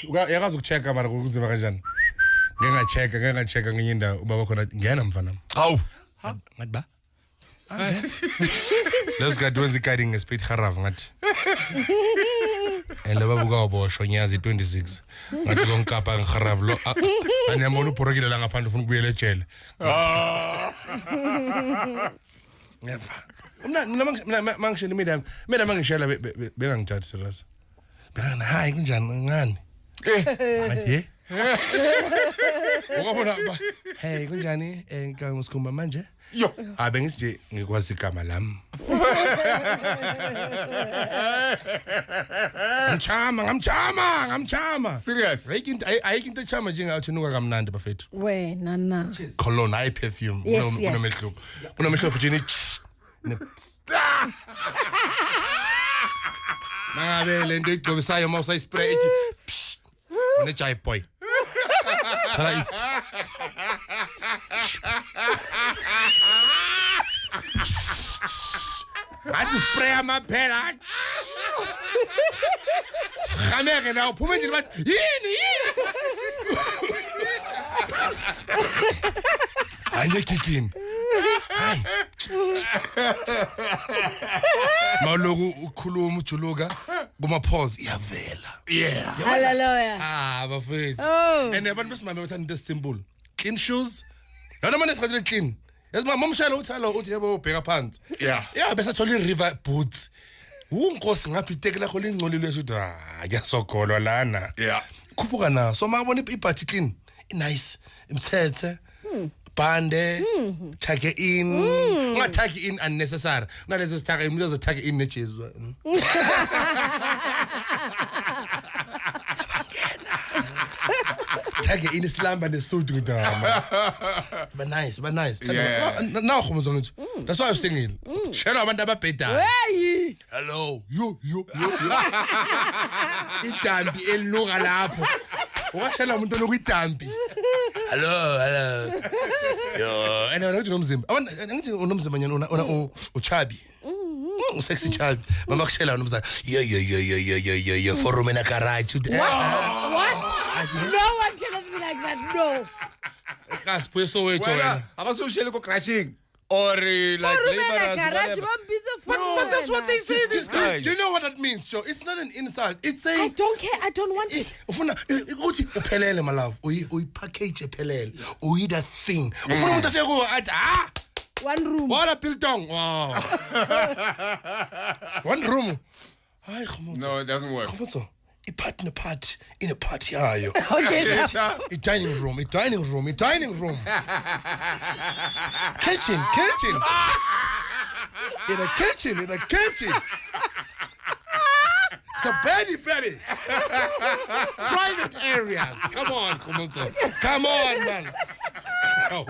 Uyakwazi ukuchecka mara kunzima kanjani? Ngeke ngachecka ngenye indawo ubaba khona ngena mfana. Hawu. Ngathi ba? Let's go do the guiding ngespeed kharav ngathi. And baba bukaboshwa nyazi 26. Ngathi zonkapa ngikharav lo. Anyamona uphorokile la ngaphandle ufuna ukubuyela ejele. Ngeva. Mina mangishela mina mangishela bengangithathi serious. Bengana hayi kunjani ngani? Ngathi Ukabona ba hey kunjani ngicanga ngisikhumba manje Yo bengithi nje ngikwazi igama lami Ngamchama Serious ayike into echama njengathi nuka kamnandi bafethu Wena na cologne high perfume unomehluko nje Mangabe lento igcobisayo mawusa spray ethi une jive boy Try it. I just spray on my pen. Khameke na uphuma nje bathi yini Anye kikini Mawuloku ukhuluma ujuluka kuma pause iyavela Yeah Hallelujah bafethu and abantu besimame bathanda into simple clean shoes yona manje ecela clean yasimama umshayelo uthi hello uthi yebo ubheka phansi bese thola river boots unkosi ngaphi iteke lakho lingcolile uthi akuyasokholwa lana khuphuka na so makabona ibhathi clean nice imthethe bande take in ungathaki in unnecessary kunalezi sithaka umuntu ozothaka in nejesu Take in Islam and the suit with but nice now that's why I'm singing share abantu ababhedayo hello you idambi elinuka lapho Washela umuntu lokuyidambi hello yo ena uthi nomzimba ngithi unomzimba nyana una uchabi sexy child mama kushela nomzana yo for room in a garage What? No one tells me like that no Kasipho sowethu wena Akasushele ko crashing or like laborers but that's what they say these guys. Do you know what that means? So it's not an insult. It's a I don't care. I don't want it. Ufuna uthi uphelele my love. Uyi package ephelele. Uyi that thing. Ufuna umuntu afike kuwe athi one room. Wala biltong. Wow. One room. Hayi khomotso. No, it doesn't work. Khomotso. In a party yayo. Okay, a dining room. Kitchen. In a kitchen. It's a Betty. Private areas. Come on, man. Oh.